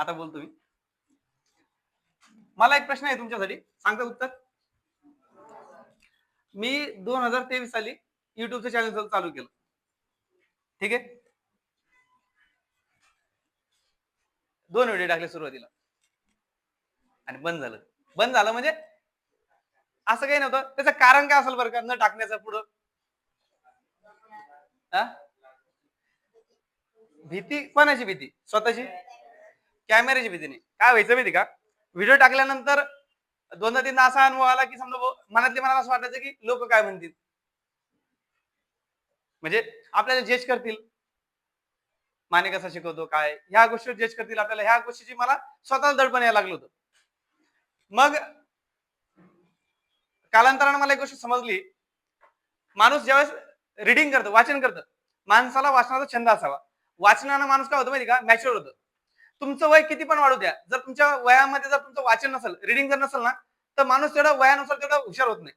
आता बोलतो मी. मला एक प्रश्न आहे तुमच्यासाठी, सांगता उत्तर? मी 2023 साली युट्यूबचं चॅनल चालू केलं. ठीक आहे. 2 व्हिडिओ टाकले सुरुवातीला आणि बंद झालं. बंद झालं म्हणजे असं काही नव्हतं. त्याचं कारण काय असेल बरं का न टाकण्याचं पुढं? भीती कोणाची भीती? स्वतःची? कॅमेऱ्याची भीती नाही. काय व्हायचं माहिती का? व्हिडिओ टाकल्यानंतर दोनदा तीनदा असा अनुभव आला की समजा मनातल्या मनाला असं वाटायचं की लोक काय म्हणतील, म्हणजे आपल्याला जज करतील, माने कसा शिकवतो काय, ह्या गोष्टी जज करतील आपल्याला. ह्या गोष्टीची मला स्वतःला दडपण यायला लागलं होतं. मग कालांतराने मला एक गोष्ट समजली, माणूस ज्यावेळेस रिडिंग करतं, वाचन करतं, माणसाला वाचनाचा छंद असावा. वाचनानं माणूस काय होतं माहिती का? मॅच्युअर होतं. तुमचं वय किती पण वाढू द्या, जर तुमच्या वयामध्ये जर तुमचं वाचन नसेल, रिडिंग जर नसेल ना, तर माणूस तेवढा वयानुसार तेवढा हुशार होत नाही.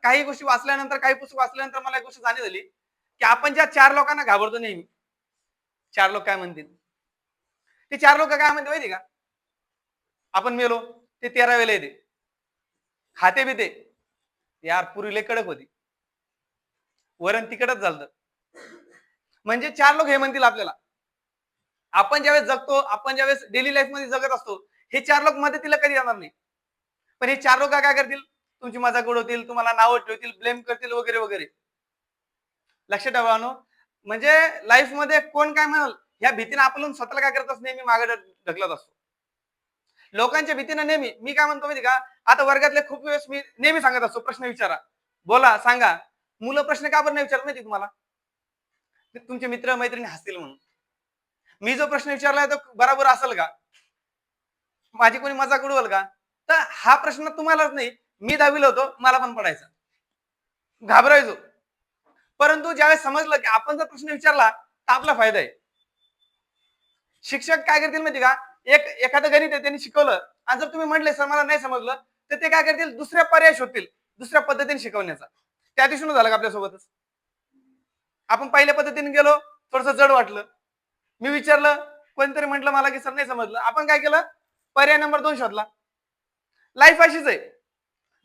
काही गोष्टी वाचल्यानंतर, काही पुस्तक वाचल्यानंतर मला एक गोष्ट जाणीव झाली की आपण ज्या 4 लोकांना घाबरतो नेहमी, 4 लोक काय म्हणतील, ते 4 लोक काय म्हणते माहिती का? आपण मेलो ते 13 वेळेला येते, खाते बी ते यार पुरी लय कडक होती, वरण तिकडच झालं. म्हणजे 4 लोक हे म्हणतील आपल्याला. आपण ज्यावेळेस जगतो, आपण ज्यावेळेस डेली लाईफ मध्ये जगत असतो, हे 4 लोक मदतीला कधी येणार नाही. पण हे 4 लोक काय करतील? तुमची मजाक उडवतील, तुम्हाला नावं ठेवतील, ब्लेम करतील वगैरे वगैरे. लक्षात ठेवा. म्हणजे लाईफ मध्ये कोण काय म्हणाल या भीतीने आपण स्वतःला काय करत असतो, नेहमी मागे ढकलत असतो. लोकांच्या भीतीने नेहमी. मी काय म्हणतो माहिती का? आता वर्गातले खूप वेळेस मी नेहमी सांगत असतो, प्रश्न विचारा, बोला, सांगा. मुलं प्रश्न का बरं नाही विचारत माहिती तुम्हाला? तुमचे मित्र मैत्रिणी हसतील म्हणून. मी जो प्रश्न विचारलाय तो बरोबर असेल का? माझी कोणी मजाक उडवल का? तर हा प्रश्न तुम्हालाच नाही, मी 10वीला होतो, मला पण पडायचा, घाबरायचो. परंतु ज्यावेळेस समजलं की आपण जर प्रश्न विचारला तर आपला फायदा आहे. शिक्षक काय करतील माहिती का? एखादं गणित आहे त्यांनी शिकवलं आणि जर तुम्ही म्हटले सर मला नाही समजलं, तर ते काय करतील? दुसऱ्या पर्याय शोधतील, दुसऱ्या पद्धतीने शिकवण्याचा. त्या दिवशी झालं का आपल्यासोबतच? आपण पहिल्या पद्धतीने गेलो, थोडस जड वाटलं, मी विचारलं, कोणतरी म्हटलं मला की सर नाही समजलं, आपण काय केलं? पर्याय नंबर 2 शोधला. लाईफ अशीच आहे,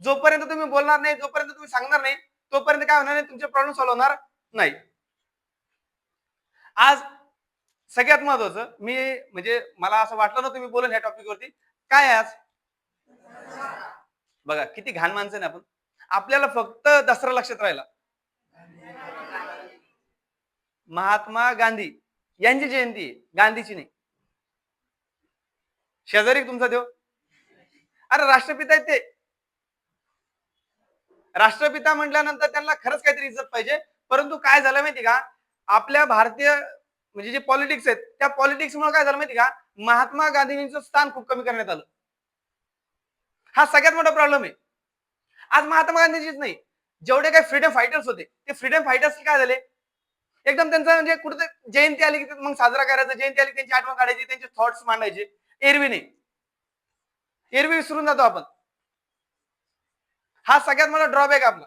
जोपर्यंत तुम्ही बोलणार नाही, जोपर्यंत तुम्ही सांगणार नाही, तोपर्यंत काय होणार नाही? तुमचे प्रॉब्लेम सॉल्व्ह होणार नाही. आज सगळ्यात महत्वाचं मी म्हणजे मला असं वाटलं ना तुम्ही बोलून ह्या टॉपिक वरती, काय आज बघा किती घाण माणसं ना आपण. आपल्याला फक्त दसरा लक्षात राहिला, महात्मा गांधी यांची जयंती आहे, गांधीची नाही. शेजारी तुमचा देव, अरे राष्ट्रपिता आहेत ते. राष्ट्रपिता म्हटल्यानंतर त्यांना खरंच काहीतरी इज्जत पाहिजे. परंतु काय झालं माहिती का? आपल्या भारतीय म्हणजे जे पॉलिटिक्स आहेत, त्या पॉलिटिक्स मुळे काय झालं माहिती का? महात्मा गांधींचं स्थान खूप कमी करण्यात आलं. हा सगळ्यात मोठा प्रॉब्लेम आहे. आज महात्मा गांधीजीच नाही, जेवढे काही फ्रीडम फायटर्स होते, ते फ्रीडम फायटर्स काय झाले? एकदम त्यांचं म्हणजे कुठे जयंती आली की मग साजरा करायचं, जयंती आली त्यांची आठवण काढायची, त्यांचे थॉट्स मांडायचे. एरवी नाही, एरवी विसरून जातो आपण. हा सगळ्यात मोठा ड्रॉबॅक आपला.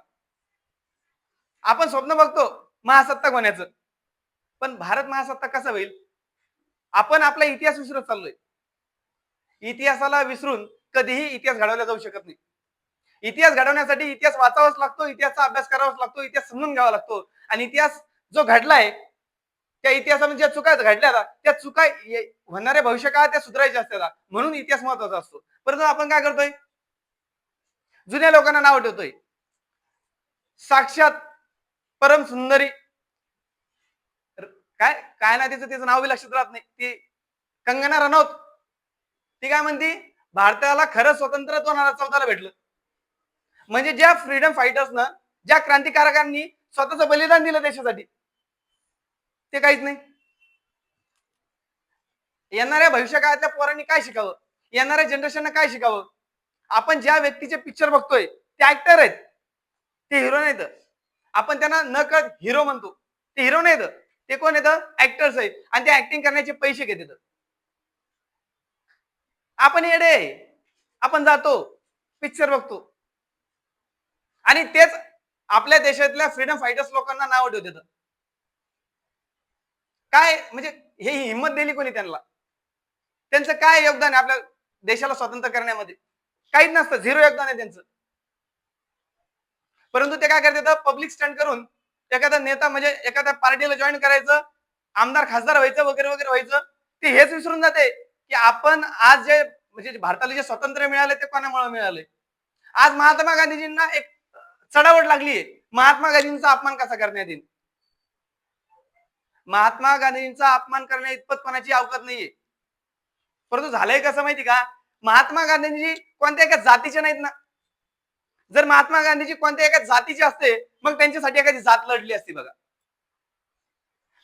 आपण स्वप्न बघतो महासत्ताक होण्याचं, पण भारत महासत्ताक कसा होईल? आपण आपला इतिहास विसरत चाललोय. इतिहासाला विसरून कधीही इतिहास घडवला जाऊ शकत नाही. इतिहास घडवण्यासाठी इतिहास वाचावाच लागतो, इतिहासाचा अभ्यास करावाच लागतो, इतिहास समजून घ्यावा लागतो. आणि इतिहास जो घडलाय, त्या इतिहासामध्ये ज्या चुका घडल्या त्या चुका होणाऱ्या भविष्यकाळात त्या सुधारायच्या असतात, म्हणून इतिहास महत्वाचा असतो. परंतु आपण काय करतोय? जुन्या लोकांना नाव ठेवतोय. साक्षात परम सुंदरी काय काय ना तिचं नाव बी लक्षात राहत नाही, ती कंगना रनौत, ती काय म्हणती? भारताला खरं स्वतंत्र 2014 ला भेटलं. म्हणजे ज्या फ्रीडम फायटर्सनं, ज्या क्रांतिकारकांनी स्वतःचं बलिदान दिलं देशासाठी, ते काहीच नाही. येणाऱ्या भविष्यकाळातल्या पोरांनी काय शिकावं? येणाऱ्या जनरेशनने काय शिकावं? आपण ज्या व्यक्तीचे पिक्चर बघतोय ते ऍक्टर आहेत, ते हिरो नाहीत. आपण त्यांना न कळत हिरो म्हणतो, ते हिरो नाहीत. ते कोण येतं? ऍक्टर्स आहेत, आणि ते ऍक्टिंग करण्याचे पैसे घेतात. आपण येडे, आपण जातो पिक्चर बघतो आणि तेच आपल्या देशातल्या फ्रीडम फायटर्स लोकांना नाव ठेवतात. काय म्हणजे हे हिंमत दिली कोणी त्यांना? त्यांचं काय योगदान आहे आपल्या देशाला स्वतंत्र करण्यामध्ये? काहीच नसतं, झिरो योगदान आहे त्यांचं. परंतु ते काय करतात, पब्लिक स्टंट करून एखादा नेता म्हणजे एखाद्या पार्टीला जॉईन करायचं, आमदार खासदार व्हायचं वगैरे वगैरे व्हायचं. ते हेच विसरून जाते की आपण आज जे म्हणजे भारताला जे स्वातंत्र्य मिळाले ते कोणामुळे मिळाले. आज महात्मा गांधीजींना एक चढावट लागलीये, महात्मा गांधींचा अपमान कसा करण्यात येईल. महात्मा गांधींचा अपमान करण्या इतपत कोणाची अवकात नाहीये. परंतु झालंय कसं माहिती का, महात्मा गांधीजी कोणत्या एका जातीचे नाहीत ना. जर महात्मा गांधीजी कोणत्या एका जातीचे असते मग त्यांच्यासाठी एखादी जात लढली असती बघा.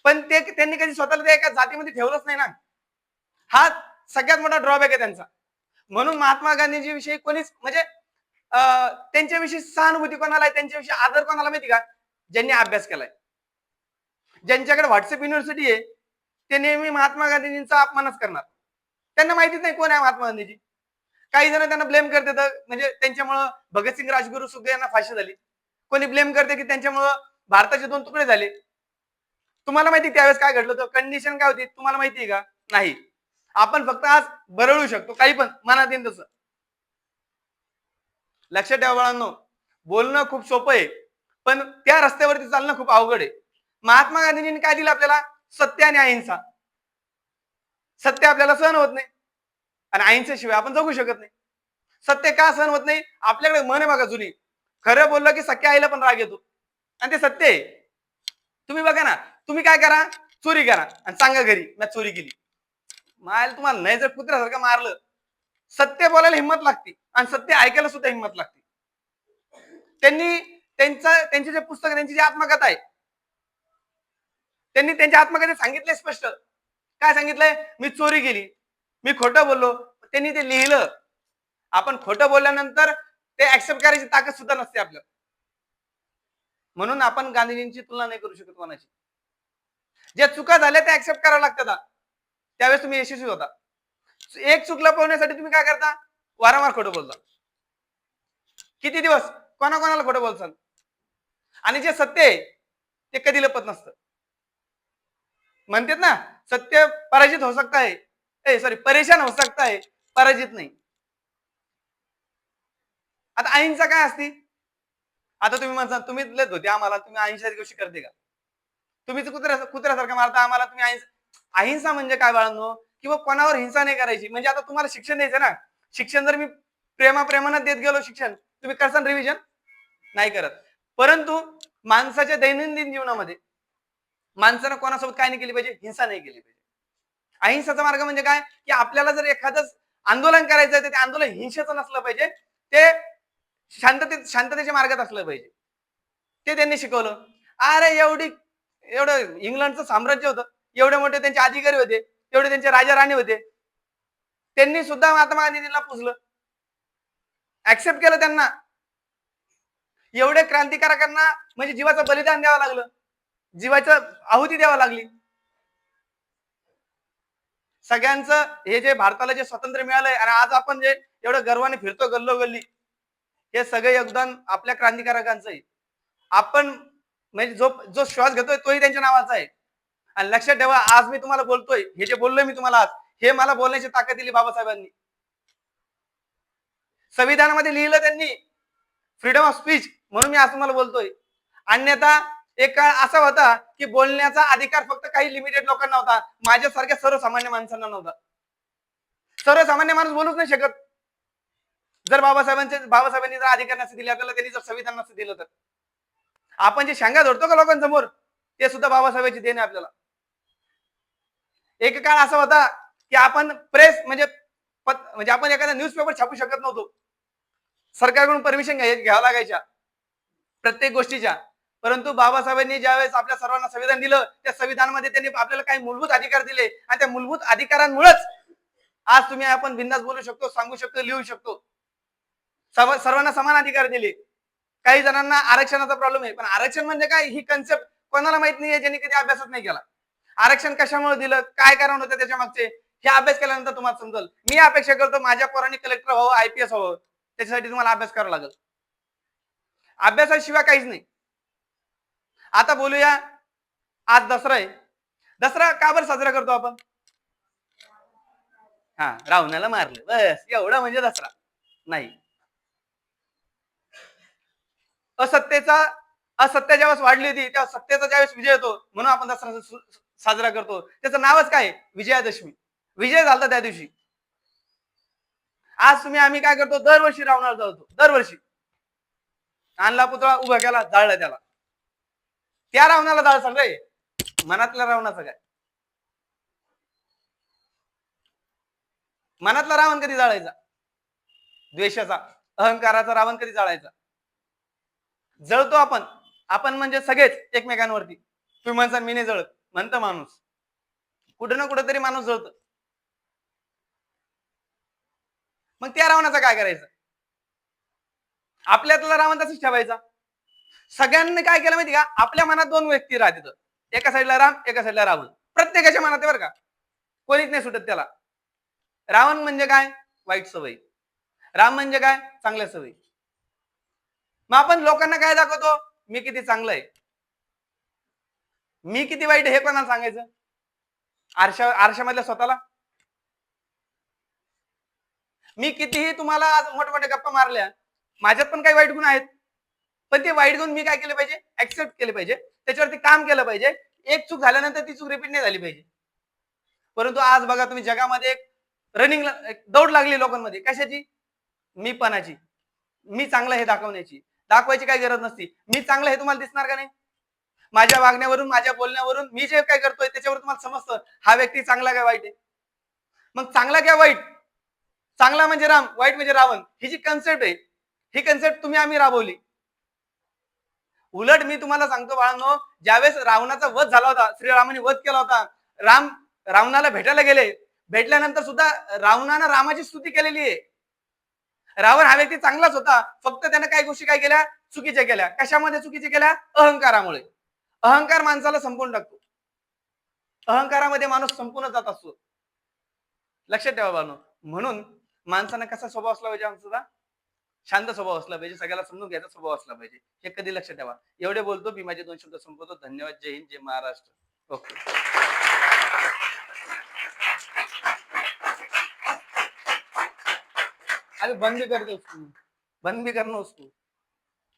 पण ते त्यांनी कधी स्वतःला त्या एका जातीमध्ये ठेवलंच नाही ना. हा सगळ्यात मोठा ड्रॉबॅक आहे त्यांचा. म्हणून महात्मा गांधीजी विषयी कोणीच म्हणजे त्यांच्याविषयी सहानुभूती कोणाला आहे, त्यांच्याविषयी आदर कोणाला माहिती का, ज्यांनी अभ्यास केलाय, ज्यांच्याकडे व्हॉट्सअप युनिव्हर्सिटी आहे, ते नेहमी महात्मा गांधीजींचा अपमानच करणार. त्यांना माहितीच नाही कोण आहे महात्मा गांधीजी. काही जण त्यांना ब्लेम करतात म्हणजे त्यांच्यामुळं भगतसिंग राजगुरू सुद्धा यांना फाशी झाली. कोणी ब्लेम करते की त्यांच्यामुळं भारताचे 2 तुकडे झाले. तुम्हाला माहिती त्यावेळेस काय घडलं होतं, कंडिशन काय होती तुम्हाला माहिती आहे का? नाही. आपण फक्त आज बरळू शकतो काही पण मनात येईल तसं. लक्षात ठेवा बाळांनो, बोलणं खूप सोपं आहे पण त्या रस्त्यावरती चालणं खूप अवघड आहे. महात्मा गांधीजींनी काय दिलं आपल्याला? सत्य आणि अहिंसा. सत्य आपल्याला सहन होत नाही आणि अहिंसेशिवाय आपण जगू शकत नाही. सत्य का सहन होत नाही? आपल्याकडे मन आहे बघा जुनी, खरं बोललं की सख्या आईला पण राग येतो आणि ते सत्य आहे. तुम्ही बघा ना, तुम्ही काय करा, चोरी करा आणि सांगा घरी मी चोरी केली. मायला तुम्हाला नाही जर कुत्र्यासारखं मारलं, सत्य बोलायला हिंमत लागते आणि सत्य ऐकायला सुद्धा हिंमत लागते. त्यांची जे पुस्तक, त्यांची जी आत्मकथा आहे, त्यांनी त्यांच्या आत्मकथेत सांगितलंय स्पष्ट. काय सांगितलंय? मी चोरी केली, मी खोटं बोललो. त्यांनी ते लिहिलं. आपण खोटं बोलल्यानंतर ते ऍक्सेप्ट करायची ताकद सुद्धा नसते आपल्याला. म्हणून आपण गांधीजींची तुलना नाही करू शकत कोणाची. ज्या चुका झाल्या त्या ऍक्सेप्ट कराव्या लागतात, त्यावेळेस तुम्ही यशस्वी होता. एक चूक लपवण्यासाठी तुम्ही काय करता? वारंवार खोटं बोलता. किती दिवस कोणाकोणाला खोटं बोलतात. आणि जे सत्य आहे ते कधी लपत नसतं. म्हणतात ना, सत्य पराजित हो सकता है, सॉरी परेशान हो सकता है, पराजित नाही. आता अहिंसा काय असती? आता तुम्ही म्हणता तुम्हीच लेत होते आम्हाला, तुम्ही अहिंसाची गोष्टी करते का? तुम्हीच कुत्र्यासारखं मारता आम्हाला, तुम्ही अहिंसा म्हणजे काय बाळांनो? किंवा कोणावर हिंसा नाही करायची. म्हणजे आता तुम्हाला शिक्षण द्यायचं ना, शिक्षण जर मी प्रेमानं देत गेलो शिक्षण, तुम्ही करसान रिव्हिजन? नाही करत. परंतु माणसाच्या दैनंदिन जीवनामध्ये माणसानं कोणासोबत काय नाही केली पाहिजे? हिंसा नाही केली पाहिजे. अहिंसाचा मार्ग म्हणजे काय? की आपल्याला जर एखादं आंदोलन करायचं तर ते आंदोलन हिंसेचं नसलं पाहिजे, ते शांततेच्या मार्गात असलं पाहिजे. ते त्यांनी शिकवलं. अरे एवढं इंग्लंडचं साम्राज्य होतं, एवढे मोठे त्यांचे अधिकारी होते, एवढे त्यांचे राजा राणी होते, त्यांनी सुद्धा महात्मा गांधीजींना पुजलं, ऍक्सेप्ट केलं त्यांना. एवढे क्रांतिकारकांना म्हणजे जीवाचं बलिदान द्यावं लागलं, जीवाचं आहुती द्यावं लागली. सगळ्यांचं हे जे भारताला जे स्वातंत्र्य मिळालंय आणि आज आपण जे एवढं गर्वाने फिरतो गल्लोगल्ली, हे सगळे योगदान आपल्या क्रांतिकारकांचं आहे. आपण म्हणजे जो श्वास घेतोय तोही त्यांच्या नावाचा आहे. आणि लक्षात ठेवा, आज मी तुम्हाला बोलतोय, हे जे बोललोय मी तुम्हाला आज, हे मला बोलण्याची ताकद दिली बाबासाहेबांनी. संविधानामध्ये लिहिलं त्यांनी फ्रीडम ऑफ स्पीच, म्हणून मी आज तुम्हाला बोलतोय. अन्यथा एक काळ असा होता की बोलण्याचा अधिकार फक्त काही लिमिटेड लोकांना होता, माझ्यासारख्या सर्वसामान्य माणसांना नव्हता. सर्वसामान्य माणूस बोलूच नाही शकत. जर बाबासाहेबांनी जर अधिकार नसते दिले आपल्याला, त्यांनी जर संविधान नसतं दिलं तर. आपण जे शांगा धरतो का लोकांसमोर, ते सुद्धा बाबासाहेबांची देण आहे आपल्याला. एक काळ असा होता की आपण प्रेस म्हणजे आपण एखादा न्यूजपेपर छापू शकत नव्हतो. सरकारकडून परमिशन घ्यावं लागायच्या प्रत्येक गोष्टीच्या. परंतु बाबासाहेबांनी ज्यावेळेस आपल्या सर्वांना संविधान दिलं, त्या संविधानामध्ये त्यांनी आपल्याला काही मूलभूत अधिकार दिले आणि त्या मूलभूत अधिकारांमुळेच आज तुम्ही आपण बिंदास बोलू शकतो, सांगू शकतो, लिहू शकतो. सर्वांना समान अधिकार दिले. काही जणांना आरक्षणाचा प्रॉब्लेम आहे, पण आरक्षण म्हणजे काय ही कन्सेप्ट कोणाला माहित नाहीये, ज्यांनी कधी अभ्यासच नाही केला. आरक्षण कशामुळे दिलं, काय कारण होतं त्याच्या मागचे, हे अभ्यास केल्यानंतर तुम्हाला समजेल. मी अपेक्षा करतो माझ्या पोरांनी कलेक्टर व्हावं, आयपीएस व्हावं, त्याच्यासाठी तुम्हाला अभ्यास करावा लागेल. अभ्यासाशिवाय काहीच नाही. आता बोलूया, आज दसरा आहे. दसरा का बरं साजरा करतो आपण? हा, रावणाला मारलं, बस एवढं म्हणजे दसरा नाही. असत्तेचा असत्य ज्यावेळेस वाढली होती तेव्हा सत्तेचा ज्यावेळेस विजय होतो म्हणून आपण दसरा साजरा करतो. त्याचं नावच काय? विजयादशमी. विजय झाला त्या दिवशी. आज आम्ही काय करतो? दरवर्षी रावणाला जाळतो, दरवर्षी. आणला पुतळा, उभा केला, जाळला त्याला. त्या रावणाला जाळसाल रे, मनातल्या रावणाचं काय? मनातला रावण कधी जाळायचा? द्वेषाचा, अहंकाराचा रावण कधी जाळायचा? जळतो आपण. आपण म्हणजे सगळेच एकमेकांवरती. तुम्ही म्हणसान मी नाही जळत, म्हणतं माणूस. कुठे ना कुठेतरी माणूस जळतो. मग त्या रावणाचं काय करायचं? आपल्यातला रावण तसंच ठेवायचा. सगळ्यांनी काय केलं माहिती का? आपल्या मनात दोन व्यक्ती राहतात, एका साईडला राम, एका साईडला रावण. प्रत्येकाच्या मनात आहे बरं का, कोणीच नाही सुटत त्याला. रावण म्हणजे काय? वाईट सवय. राम म्हणजे काय? चांगल्या सवयी. मग आपण लोकांना काय दाखवतो? मी किती चांगलं आहे, मी किती वाईट हे कोणाला सांगायचं? आरशामधल्या स्वतःला. मी कितीही तुम्हाला आज मोठमोठ्या गप्पा मारल्या, माझ्यात पण काही वाईट गुण आहेत, पण ते वाईट गुण मी काय केले पाहिजे? ऍक्सेप्ट केले पाहिजे, त्याच्यावरती काम केलं पाहिजे. एक चूक झाल्यानंतर ती चूक रिपीट नाही झाली पाहिजे. परंतु आज बघा तुम्ही, जगामध्ये एक रनिंग दौड लागली लोकांमध्ये, कशाची? मीपणाची. मी चांगलं हे दाखवण्याची. दाखवायची काही गरज नसती. मी चांगलं हे तुम्हाला दिसणार का नाही? माझ्या वागण्यावरून, माझ्या बोलण्यावरून, मी जे काय करतोय त्याच्यावर तुम्हाला समजतं हा व्यक्ती चांगला काय वाईट आहे. मग चांगला काय वाईट? चांगला म्हणजे राम, वाईट म्हणजे रावण, ही जी कन्सेप्ट आहे, ही कन्सेप्ट आम्ही राबवली. उलट मी तुम्हाला सांगतो बाळांनो, ज्यावेळेस रावणाचा वध झाला होता, श्रीरामाने वध केला होता, राम रावणाला भेटायला गेले, भेटल्यानंतर सुद्धा रावणानं रामाची स्तुती केलेली आहे. रावण हा व्यक्ती चांगलाच होता, फक्त त्याने काही गोष्टी काय केल्या? चुकीच्या केल्या. कशामध्ये चुकीच्या केल्या? अहंकारामुळे. अहंकार माणसाला संपवून टाकतो. अहंकारामध्ये माणूस संपूर्ण जात असतो. लक्षात ठेवा बाळांनो. म्हणून माणसाने कसा स्वभाव असला पाहिजे? आमचा शांत स्वभाव असला पाहिजे, सगळ्याला समजून घ्यायचा स्वभाव असला पाहिजे, हे कधी लक्षात ठेवा. एवढे बोलतो मी, माझे 2 शब्द संपवतो. धन्यवाद. जय हिंद, जय महाराष्ट्र. ओके. अरे बंद भी कर दो उसको, बंद भी करना उसको.